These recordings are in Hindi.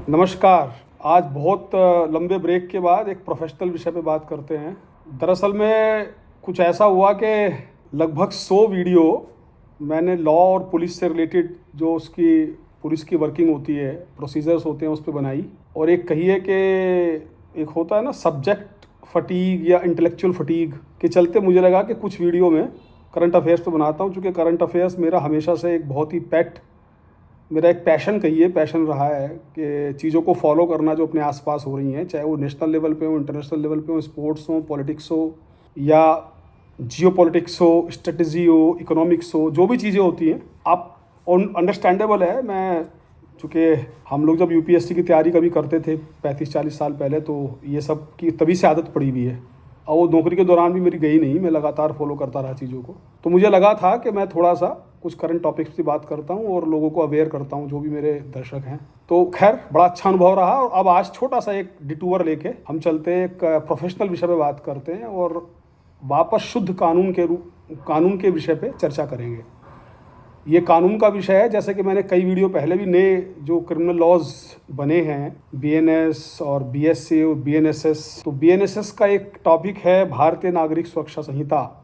नमस्कार। आज बहुत लंबे ब्रेक के बाद एक प्रोफेशनल विषय पे बात करते हैं। दरअसल में कुछ ऐसा हुआ कि लगभग 100 वीडियो मैंने लॉ और पुलिस से रिलेटेड जो उसकी पुलिस की वर्किंग होती है, प्रोसीजर्स होते हैं, उस पे बनाई। और एक कहिए कि एक होता है ना सब्जेक्ट फटीग या इंटेलेक्चुअल फटीग के चलते मुझे लगा कि कुछ वीडियो में करंट अफेयर्स पे बनाता हूँ, चूँकि करंट अफेयर्स मेरा हमेशा से एक बहुत ही मेरा एक पैशन रहा है कि चीज़ों को फॉलो करना जो अपने आसपास हो रही हैं, चाहे वो नेशनल लेवल पे हो, इंटरनेशनल लेवल पे हो, स्पोर्ट्स हो, पॉलिटिक्स हो या जियो पॉलिटिक्स हो, स्ट्रेटजी हो, इकोनॉमिक्स हो, जो भी चीज़ें होती हैं आप अंडरस्टैंडेबल है। मैं चूँकि हम लोग जब यूपीएससी की तैयारी कभी करते थे 35-40 साल पहले, तो ये सब की तभी से आदत पड़ी हुई है और वो नौकरी के दौरान भी मेरी गई नहीं, मैं लगातार फॉलो करता रहा चीज़ों को। तो मुझे लगा था कि मैं थोड़ा सा कुछ करंट टॉपिक्स की बात करता हूँ और लोगों को अवेयर करता हूँ, जो भी मेरे दर्शक हैं। तो खैर बड़ा अच्छा अनुभव रहा और अब आज छोटा सा एक डिटूर लेके हम चलते हैं, एक प्रोफेशनल विषय पे बात करते हैं और वापस शुद्ध कानून के विषय पे चर्चा करेंगे। ये कानून का विषय है, जैसे कि मैंने कई वीडियो पहले भी नए जो क्रिमिनल लॉज बने हैं, बीएनएस और बीएससी और बीएनएसएस। तो बीएनएसएस का एक टॉपिक है भारतीय नागरिक सुरक्षा संहिता,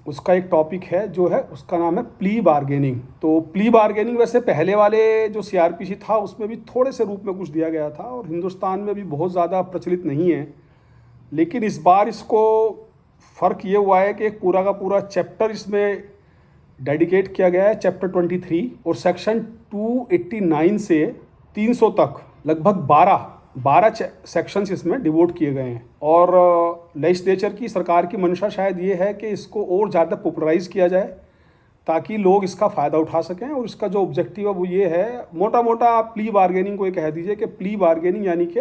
उसका एक टॉपिक है जो है उसका नाम है प्ली बार्गेनिंग। तो प्ली बार्गेनिंग वैसे पहले वाले जो सीआरपीसी था उसमें भी थोड़े से रूप में कुछ दिया गया था और हिंदुस्तान में भी बहुत ज़्यादा प्रचलित नहीं है, लेकिन इस बार इसको फ़र्क ये हुआ है कि एक पूरा का पूरा चैप्टर इसमें डेडिकेट किया गया है, चैप्टर 23, और सेक्शन 289 से 300 तक लगभग 12 सेक्शंस इसमें डिवोट किए गए हैं। और लेजिस्लेचर की, सरकार की मंशा शायद ये है कि इसको और ज़्यादा पॉपुलराइज़ किया जाए ताकि लोग इसका फ़ायदा उठा सकें। और इसका जो ऑब्जेक्टिव है वो ये है, मोटा मोटा आप प्ली बार्गेनिंग को ये कह दीजिए कि प्ली बार्गेनिंग यानी कि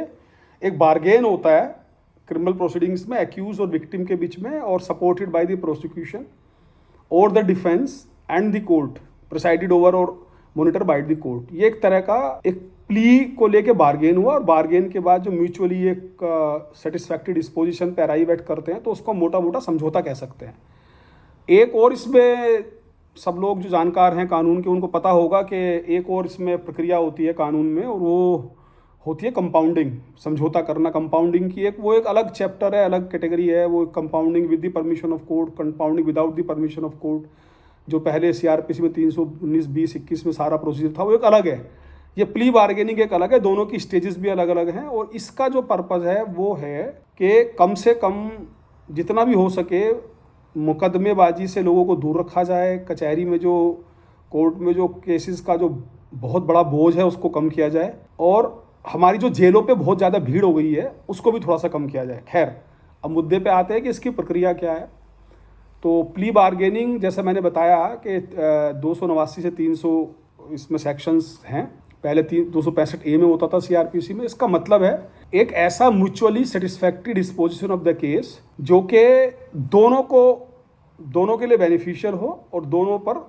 एक बार्गेन होता है क्रिमिनल प्रोसीडिंग्स में एक्यूज और विक्टिम के बीच में, और सपोर्टेड बाय द प्रोसिक्यूशन और the defence and the court, presided over और मॉनिटर बाय द कोर्ट। ये एक तरह का एक प्ली को लेके बार्गेन हुआ और बार्गेन के बाद जो म्यूचुअली एक सेटिस्फैक्टरी डिस्पोजिशन पे अराइव करते हैं, तो उसको मोटा मोटा समझौता कह सकते हैं। एक और इसमें सब लोग जो जानकार हैं कानून के उनको पता होगा कि एक और इसमें प्रक्रिया होती है कानून में, और वो होती है कंपाउंडिंग, समझौता करना। कंपाउंडिंग की एक अलग चैप्टर है, अलग कैटेगरी है। वो compounding with the permission of court, compounding without the permission of court, जो पहले सीआरपीसी में 319, 20, 21 में सारा प्रोसीजर था, वो एक अलग है। ये प्ली बार्गेनिंग एक अलग है, दोनों की स्टेजेस भी अलग अलग हैं। और इसका जो पर्पज़ है वो है कि कम से कम जितना भी हो सके मुकदमेबाजी से लोगों को दूर रखा जाए, कचहरी में जो कोर्ट में जो केसेस का जो बहुत बड़ा बोझ है उसको कम किया जाए, और हमारी जो जेलों पे बहुत ज़्यादा भीड़ हो गई है उसको भी थोड़ा सा कम किया जाए। खैर, अब मुद्दे पे आते हैं कि इसकी प्रक्रिया क्या है। तो प्ली बार्गेनिंग जैसे मैंने बताया कि 289 से 300 इसमें सेक्शंस हैं। पहले 265A में होता था सीआरपीसी में। इसका मतलब है एक ऐसा mutually satisfactory disposition of the case जो कि दोनों के लिए बेनिफिशियल हो और दोनों पर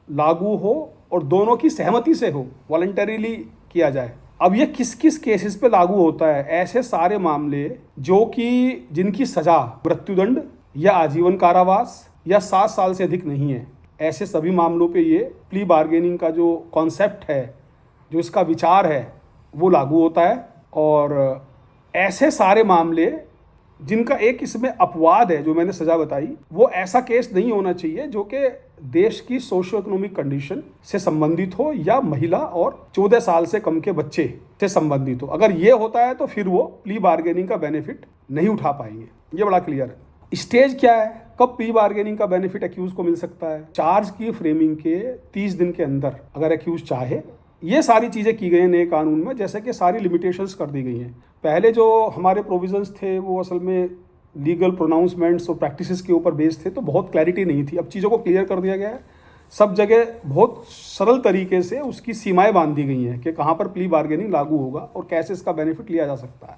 लागू हो और दोनों की सहमति से हो, वॉलंटरीली किया जाए। अब ये किस किस केसेस पे लागू होता है? ऐसे सारे मामले जो कि जिनकी सज़ा मृत्युदंड या आजीवन कारावास या 7 साल से अधिक नहीं है, ऐसे सभी मामलों पे ये प्ली बार्गेनिंग का जो कॉन्सेप्ट है, जो इसका विचार है, वो लागू होता है। और ऐसे सारे मामले जिनका एक इसमें अपवाद है, जो मैंने सज़ा बताई, वो ऐसा केस नहीं होना चाहिए जो कि देश की सोशियो इकोनॉमिक कंडीशन से संबंधित हो या महिला और 14 साल से कम के बच्चे से संबंधित हो। अगर ये होता है तो फिर वो प्ली बार्गेनिंग का बेनिफिट नहीं उठा पाएंगे। ये बड़ा क्लियर है। स्टेज क्या है, कब प्ली बार्गेनिंग का बेनिफिट एक्यूज को मिल सकता है? चार्ज की फ्रेमिंग के 30 दिन के अंदर अगर एक्यूज चाहे। ये सारी चीज़ें की गई हैं नए कानून में, जैसे कि सारी लिमिटेशंस कर दी गई हैं। पहले जो हमारे प्रोविजंस थे वो असल में लीगल प्रोनाउंसमेंट्स और प्रैक्टिसेस के ऊपर बेस्ड थे, तो बहुत क्लैरिटी नहीं थी। अब चीज़ों को क्लियर कर दिया गया है, सब जगह बहुत सरल तरीके से उसकी सीमाएं बांध दी गई हैं कि कहाँ पर प्ली बार्गेनिंग लागू होगा और कैसे इसका बेनिफिट लिया जा सकता है।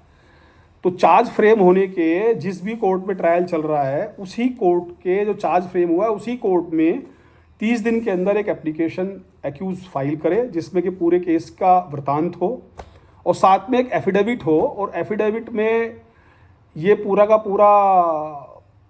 तो चार्ज फ्रेम होने के जिस भी कोर्ट में ट्रायल चल रहा है, उसी कोर्ट के जो चार्ज फ्रेम हुआ है उसी कोर्ट में 30 दिन के अंदर एक एप्लीकेशन एक्यूज फाइल करे जिसमें कि पूरे केस का वृतांत हो और साथ में एक एफिडेविट हो, और एफिडेविट में ये पूरा का पूरा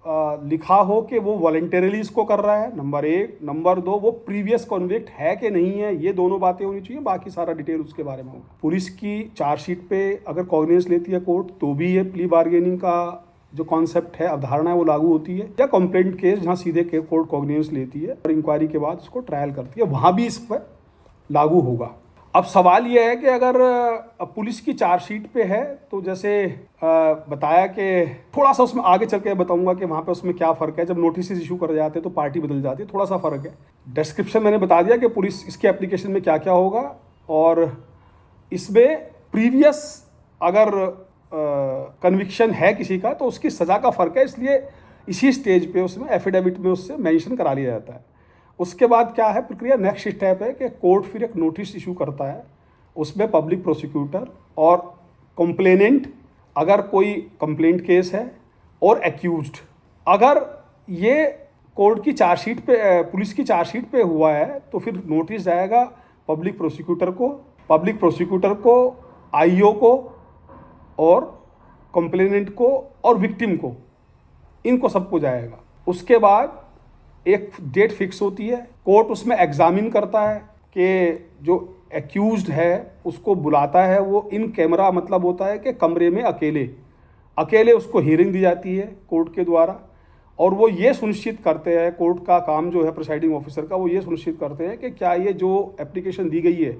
लिखा हो कि वो वॉलंटरीली इसको कर रहा है, नंबर एक। नंबर दो, वो प्रीवियस कॉन्विक्ट है कि नहीं है, ये दोनों बातें होनी चाहिए। बाकी सारा डिटेल उसके बारे में होगा। पुलिस की चार्जशीट पे अगर कॉग्निजेंस लेती है कोर्ट, तो भी ये प्ली बार्गेनिंग का जो कॉन्सेप्ट है, अवधारणा है, वो लागू होती है। या कंप्लेंट केस जहाँ सीधे कोर्ट कॉग्निजेंस लेती है और इंक्वायरी के बाद उसको ट्रायल करती है, वहाँ भी इस पर लागू होगा। अब सवाल यह है कि अगर पुलिस की चार्जशीट पे है, तो जैसे बताया कि थोड़ा सा उसमें आगे चल के बताऊंगा कि वहाँ पे उसमें क्या फ़र्क है। जब नोटिस इशू कर जाते हैं तो पार्टी बदल जाती है, थोड़ा सा फ़र्क है। डिस्क्रिप्शन मैंने बता दिया कि पुलिस इसके एप्लीकेशन में क्या क्या होगा, और इसमें प्रीवियस अगर कन्विक्शन है किसी का तो उसकी सज़ा का फ़र्क है, इसलिए इसी स्टेज पे उसमें एफिडेविट में उससे मेंशन करा लिया जाता है। उसके बाद क्या है प्रक्रिया, नेक्स्ट स्टेप है कि कोर्ट फिर एक नोटिस इशू करता है। उसमें पब्लिक प्रोसिक्यूटर और कंप्लेनेंट, अगर कोई कंप्लेंट केस है, और एक्यूज्ड, अगर ये कोर्ट की चार्जशीट पे, पुलिस की चार्जशीट पे हुआ है, तो फिर नोटिस जाएगा पब्लिक प्रोसिक्यूटर को, आईओ को, और कंप्लेनेंट को और विक्टिम को, इनको सबको जाएगा। उसके बाद एक डेट फिक्स होती है, कोर्ट उसमें एग्जामिन करता है कि जो एक्यूज्ड है उसको बुलाता है, वो इन कैमरा, मतलब होता है कि कमरे में अकेले उसको हियरिंग दी जाती है कोर्ट के द्वारा। और वो ये सुनिश्चित करते हैं, कोर्ट का काम जो है प्रिसाइडिंग ऑफिसर का, वो ये सुनिश्चित करते हैं कि क्या ये जो एप्लीकेशन दी गई है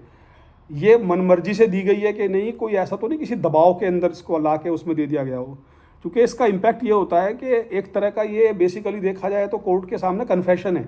ये मनमर्जी से दी गई है कि नहीं, कोई ऐसा तो नहीं किसी दबाव के अंदर इसको ला के उसमें दे दिया गया हो। क्योंकि इसका इम्पैक्ट ये होता है कि एक तरह का ये बेसिकली देखा जाए तो कोर्ट के सामने कन्फेशन है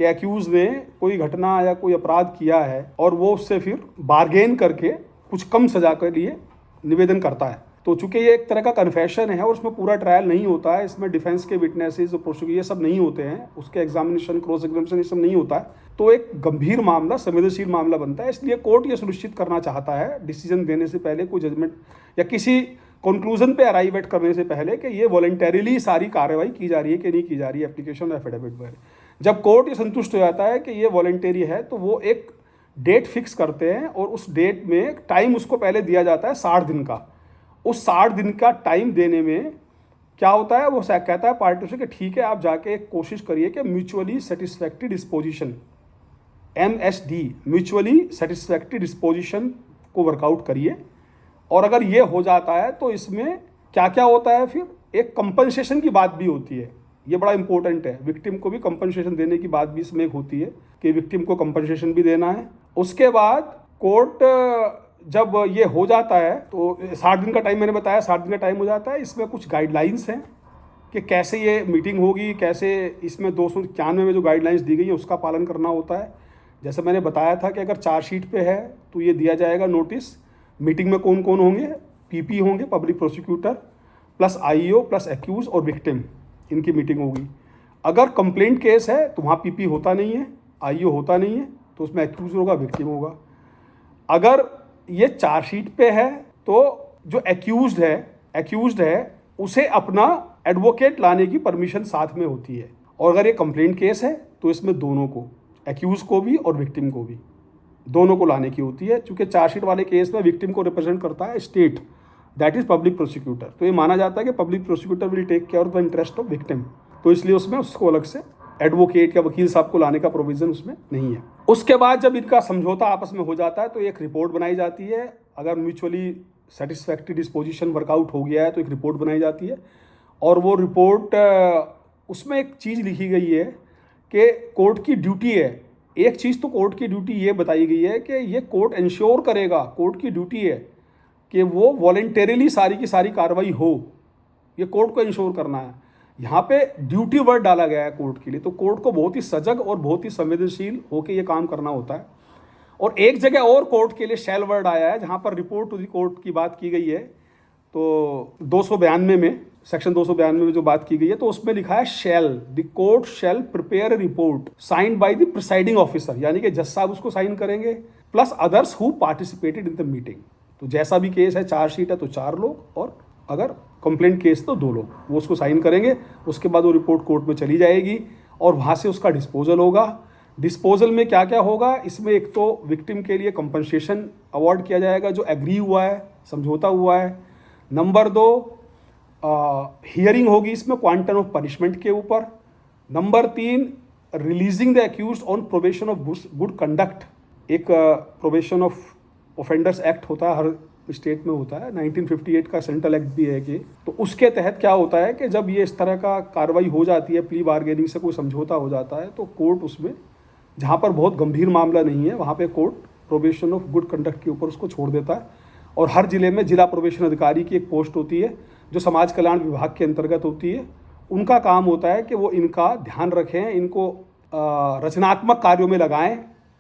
कि एक्यूज ने कोई घटना या कोई अपराध किया है, और वो उससे फिर बार्गेन करके कुछ कम सजा के लिए निवेदन करता है। तो चूंकि ये एक तरह का कन्फेशन है और उसमें पूरा ट्रायल नहीं होता है, इसमें डिफेंस के विटनेसेस और प्रोसिक्यूटर ये सब नहीं होते हैं, उसके एग्जामिनेशन, क्रॉस एग्जामिनेशन ये सब नहीं होता है, तो एक गंभीर मामला, संवेदनशील मामला बनता है। इसलिए कोर्ट ये सुनिश्चित करना चाहता है डिसीजन देने से पहले, कोई जजमेंट या किसी कंक्लूजन पे अराइवेट करने से पहले, कि ये वॉलंटरीली सारी कार्रवाई की जा रही है कि नहीं की जा रही है एप्लीकेशन और एफिडेविट पर। जब कोर्ट ये संतुष्ट हो जाता है कि ये वॉलंटरी है, तो वो एक डेट फिक्स करते हैं, और उस डेट में टाइम उसको पहले दिया जाता है 60 दिन का। उस 60 दिन का टाइम देने में क्या होता है, वो कहता है पार्टी से कि ठीक है, आप जाके एक कोशिश करिए कि mutually satisfactory disposition, MSD, mutually satisfactory disposition को वर्कआउट करिए। और अगर ये हो जाता है तो इसमें क्या क्या होता है, फिर एक कंपनसेशन की बात भी होती है। ये बड़ा इंपॉर्टेंट है, विक्टिम को भी कंपनसेशन देने की बात भी इसमें एक होती है कि विक्टिम को कंपनसेशन भी देना है। उसके बाद कोर्ट जब ये हो जाता है तो 60 दिन का टाइम मैंने बताया, 60 दिन का टाइम हो जाता है। इसमें कुछ गाइडलाइंस हैं कि कैसे ये मीटिंग होगी, कैसे इसमें 291 में जो गाइडलाइंस दी गई है उसका पालन करना होता है। जैसे मैंने बताया था कि अगर चार्जशीट पे है तो ये दिया जाएगा नोटिस। मीटिंग में कौन कौन होंगे, PP होंगे, public prosecutor plus IO plus accused और विक्टिम, इनकी मीटिंग होगी। अगर कंप्लेंट केस है तो वहाँ PP होता नहीं है, IO होता नहीं है, तो उसमें एक्यूज होगा, विक्टिम होगा। अगर ये चार्जशीट पे है तो जो एक्यूज्ड है उसे अपना एडवोकेट लाने की परमिशन साथ में होती है। और अगर ये कंप्लेंट केस है तो इसमें दोनों को, एक्यूज को भी और विक्टिम को भी, दोनों को लाने की होती है। क्योंकि चार्जशीट वाले केस में विक्टिम को रिप्रेजेंट करता है state, that is public prosecutor. तो ये माना जाता है कि public prosecutor will take care of the interest of victim, तो इसलिए उसमें उसको अलग से एडवोकेट या वकील साहब को लाने का प्रोविजन उसमें नहीं है। उसके बाद जब इनका समझौता आपस में हो जाता है तो एक रिपोर्ट बनाई जाती है। अगर म्यूचुअली सेटिस्फैक्ट्री डिस्पोजिशन वर्कआउट हो गया है तो एक रिपोर्ट बनाई जाती है, और वो रिपोर्ट, उसमें एक चीज़ लिखी गई है कि कोर्ट की ड्यूटी है। एक चीज़ तो कोर्ट की ड्यूटी ये बताई गई है कि ये कोर्ट इंश्योर करेगा, कोर्ट की ड्यूटी है कि वो वॉलंटरीली सारी की सारी कार्रवाई हो, ये कोर्ट को इंश्योर करना है। यहाँ पे ड्यूटी वर्ड डाला गया है कोर्ट के लिए, तो कोर्ट को बहुत ही सजग और बहुत ही संवेदनशील होकर ये काम करना होता है। और एक जगह और कोर्ट के लिए शैल वर्ड आया है, जहाँ पर रिपोर्ट टू द कोर्ट की बात की गई है। तो 292 में, सेक्शन 292 में जो बात की गई है, तो उसमें लिखा है shall, the court shall prepare a report signed by the presiding officer, यानी कि जज साहब उसको साइन करेंगे, plus others who participated in the meeting. तो जैसा भी केस है, चार्जशीट है तो 4 लोग, और अगर कंप्लेंट केस तो 2 लोग, वो उसको साइन करेंगे। उसके बाद वो रिपोर्ट कोर्ट में चली जाएगी और वहाँ से उसका डिस्पोजल होगा। डिस्पोजल में क्या क्या होगा, इसमें एक तो विक्टिम के लिए कंपनसेशन अवार्ड किया जाएगा जो एग्री हुआ है, समझौता हुआ है। नंबर 2, हियरिंग होगी इसमें क्वांटम ऑफ पनिशमेंट के ऊपर। Number 3, releasing the accused on probation of good conduct. एक प्रोबेशन ऑफ ऑफेंडर्स एक्ट होता है, हर स्टेट में होता है, 1958 का सेंट्रल एक्ट भी है कि, तो उसके तहत क्या होता है कि जब ये इस तरह का कार्रवाई हो जाती है, प्ली बार्गेनिंग से कोई समझौता हो जाता है, तो कोर्ट उसमें, जहाँ पर बहुत गंभीर मामला नहीं है, वहाँ पे court probation of good conduct के ऊपर उसको छोड़ देता है। और हर जिले में जिला प्रोबेशन अधिकारी की एक पोस्ट होती है जो समाज कल्याण विभाग के अंतर्गत होती है। उनका काम होता है कि वो इनका ध्यान रखें, इनको रचनात्मक कार्यों में लगाएं,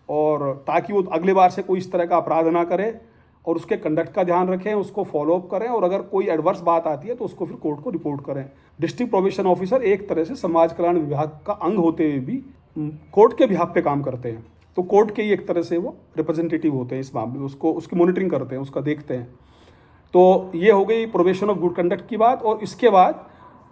और ताकि वो अगले बार से कोई इस तरह का अपराध ना करे, और उसके कंडक्ट का ध्यान रखें, उसको फॉलोअप करें, और अगर कोई एडवर्स बात आती है तो उसको फिर कोर्ट को रिपोर्ट करें। डिस्ट्रिक्ट प्रोबेशन ऑफिसर एक तरह से समाज कल्याण विभाग का अंग होते हुए भी कोर्ट के बिहाफ पे काम करते हैं। तो कोर्ट के ही एक तरह से वो रिप्रेजेंटेटिव होते हैं इस मामले में, उसको उसकी मॉनिटरिंग करते हैं, उसका देखते हैं। तो ये हो गई प्रोबेशन ऑफ गुड कंडक्ट की बात। और इसके बाद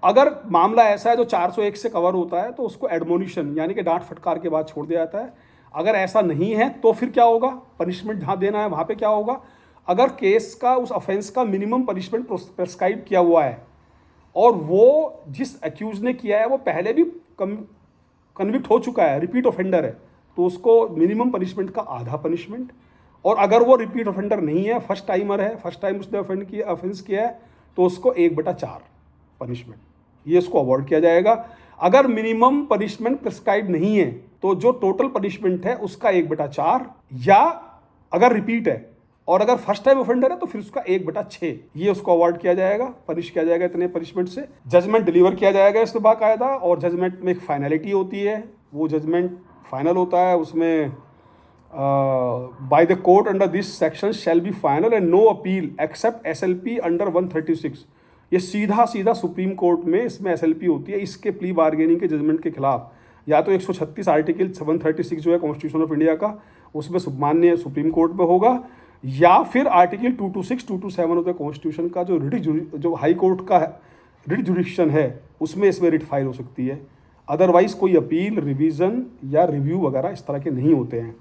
अगर मामला ऐसा है जो 401 से कवर होता है तो उसको एडमोनिशन यानी कि डांट फटकार के बाद छोड़ दिया जाता है। अगर ऐसा नहीं है तो फिर क्या होगा, पनिशमेंट जहाँ देना है वहाँ पे क्या होगा, अगर केस का उस ऑफेंस का मिनिमम पनिशमेंट प्रेस्क्राइब किया हुआ है और वो जिस अक्यूज ने किया है वो पहले भी कन्विक्ट हो चुका है, रिपीट ऑफेंडर है, तो उसको मिनिमम पनिशमेंट का आधा पनिशमेंट। और अगर वो रिपीट ऑफेंडर नहीं है, फर्स्ट टाइमर है, फर्स्ट टाइम उसने ऑफेंस किया है, तो उसको 1/4 पनिशमेंट, ये इसको अवॉइड किया जाएगा। अगर मिनिमम पनिशमेंट प्रिस्क्राइब नहीं है तो जो टोटल पनिशमेंट है उसका 1/4, या अगर रिपीट है और अगर फर्स्ट टाइम ऑफेंडर है तो फिर उसका 1/6, ये उसको अवॉइड किया जाएगा, पनिश किया जाएगा इतने पनिशमेंट से। जजमेंट डिलीवर किया जाएगा इसमें बाकायदा, और जजमेंट में एक फाइनलिटी होती है, वो जजमेंट फाइनल होता है, उसमें by the court under this section shall be final and no appeal except SLP under 136। ये सीधा सुप्रीम कोर्ट में इसमें SLP होती है इसके प्ली बार्गेनिंग के जजमेंट के खिलाफ। या तो 136 आर्टिकल 136 जो है कॉन्स्टिट्यूशन ऑफ इंडिया का, उसमें माननीय सुप्रीम कोर्ट में होगा, या फिर आर्टिकल 226, 227 ऑफ द कॉन्स्टिट्यूशन का जो हाई कोर्ट का रिट जुडिक्शन है उसमें इसमें रिट फाइल हो सकती है। अदरवाइज कोई अपील, रिवीजन या रिव्यू वगैरह इस तरह के नहीं होते हैं।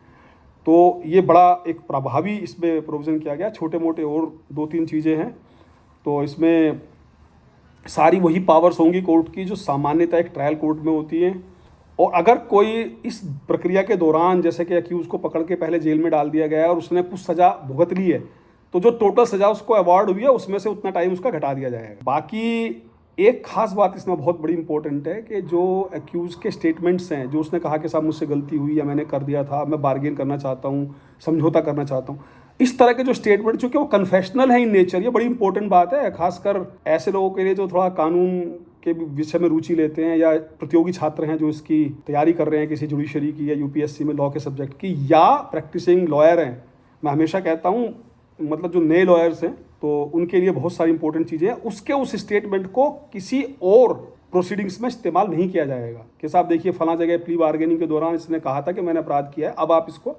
तो ये बड़ा एक प्रभावी इसमें प्रोविज़न किया गया। छोटे मोटे और 2-3 चीज़ें हैं, तो इसमें सारी वही पावर्स होंगी कोर्ट की जो सामान्यतः एक ट्रायल कोर्ट में होती हैं। और अगर कोई इस प्रक्रिया के दौरान, जैसे कि अक्यूज़ को पकड़ के पहले जेल में डाल दिया गया है और उसने कुछ सज़ा भुगत ली है, तो जो टोटल सज़ा उसको अवार्ड हुई है उसमें से उतना टाइम उसका घटा दिया जाएगा। बाकी एक खास बात इसमें बहुत बड़ी इंपॉर्टेंट है कि जो अक्यूज़ के स्टेटमेंट्स हैं, जो उसने कहा कि साहब मुझसे गलती हुई या मैंने कर दिया था, मैं बार्गेन करना चाहता हूँ, समझौता करना चाहता हूँ, इस तरह के जो स्टेटमेंट चूँकि वो कन्फेशनल है इन नेचर, ये बड़ी इंपॉर्टेंट बात है, खासकर ऐसे लोगों के लिए जो थोड़ा कानून के विषय में रुचि लेते हैं, या प्रतियोगी छात्र हैं जो इसकी तैयारी कर रहे हैं किसी जुडिशरी की या UPSC में लॉ के सब्जेक्ट की, या प्रैक्टिसिंग लॉयर हैं। मैं हमेशा कहता हूँ मतलब जो नए लॉयर्स हैं तो उनके लिए बहुत सारी इंपॉर्टेंट चीज़ें हैं। उसके उस स्टेटमेंट को किसी और प्रोसीडिंग्स में इस्तेमाल नहीं किया जाएगा कि साहब देखिए फला जगह प्ली बार्गेनिंग के दौरान इसने कहा था कि मैंने अपराध किया है, अब आप इसको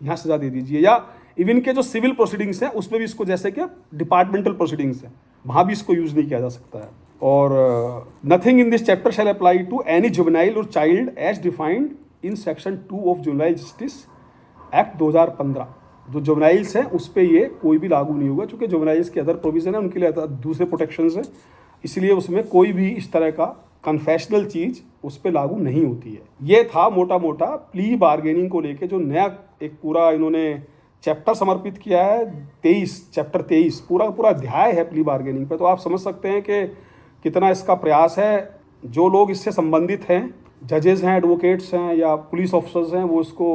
यहाँ सजा दे दीजिए। या इवन के जो सिविल प्रोसीडिंग्स हैं उसमें भी इसको, जैसे कि डिपार्टमेंटल प्रोसीडिंग्स हैं, वहाँ भी इसको यूज़ नहीं किया जा सकता है। और nothing in this chapter shall apply to any juvenile or child as defined in section 2 of juvenile justice act 2015। जो जुवेनाइल्स हैं उस पर ये कोई भी लागू नहीं होगा, क्योंकि जुवेनाइल्स के अदर प्रोविज़न है, उनके लिए दूसरे प्रोटेक्शंस हैं, इसलिए उसमें कोई भी इस तरह का कन्फेशनल चीज़ उस पर लागू नहीं होती है। ये था मोटा मोटा प्ली बार्गेनिंग को लेके जो नया एक पूरा इन्होंने चैप्टर समर्पित किया है, चैप्टर 23 पूरा अध्याय है प्ली बार्गेनिंग पे। तो आप समझ सकते हैं कि कितना इसका प्रयास है। जो लोग इससे संबंधित हैं, जजेस हैं, एडवोकेट्स हैं या पुलिस ऑफिसर्स हैं, वो इसको,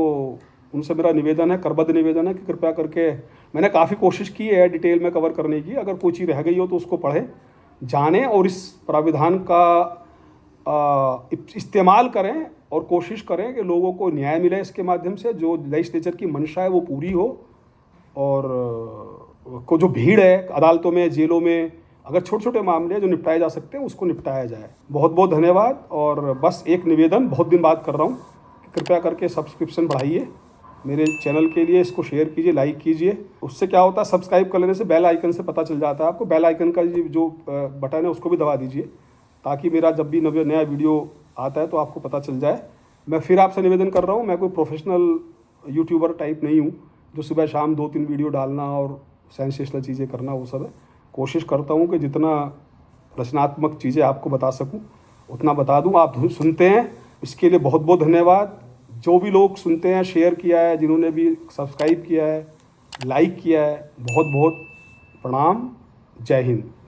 उनसे मेरा निवेदन है, करबद्ध निवेदन है कि कृपया करके, मैंने काफ़ी कोशिश की है डिटेल में कवर करने की, अगर कोई चीज़ रह गई हो तो उसको पढ़ें, जानें और इस प्राविधान का इस्तेमाल करें और कोशिश करें कि लोगों को न्याय मिले इसके माध्यम से, जो लेजिस्लेचर की मंशा है वो पूरी हो, और को जो भीड़ है अदालतों में, जेलों में, अगर छोटे छोटे मामले जो निपटाए जा सकते हैं उसको निपटाया जाए। बहुत बहुत धन्यवाद। और बस एक निवेदन, बहुत दिन बाद कर रहा हूँ, कृपया करके सब्सक्रिप्शन बढ़ाइए मेरे चैनल के लिए, इसको शेयर कीजिए, लाइक कीजिए। उससे क्या होता है, सब्सक्राइब कर लेने से बेल आइकन से पता चल जाता है आपको, बेल आइकन का जो बटन है उसको भी दबा दीजिए, ताकि मेरा जब भी नया वीडियो आता है तो आपको पता चल जाए। मैं फिर आपसे निवेदन कर रहा हूँ, मैं कोई प्रोफेशनल यूट्यूबर टाइप नहीं हूँ जो सुबह शाम 2-3 वीडियो डालना और सेंसेशनल चीज़ें करना वो सब है। कोशिश करता हूँ कि जितना रचनात्मक चीज़ें आपको बता सकूं उतना बता दूं। आप सुनते हैं, इसके लिए बहुत बहुत धन्यवाद। जो भी लोग सुनते हैं, शेयर किया है, जिन्होंने भी सब्सक्राइब किया है, लाइक किया है, बहुत बहुत प्रणाम। जय हिंद।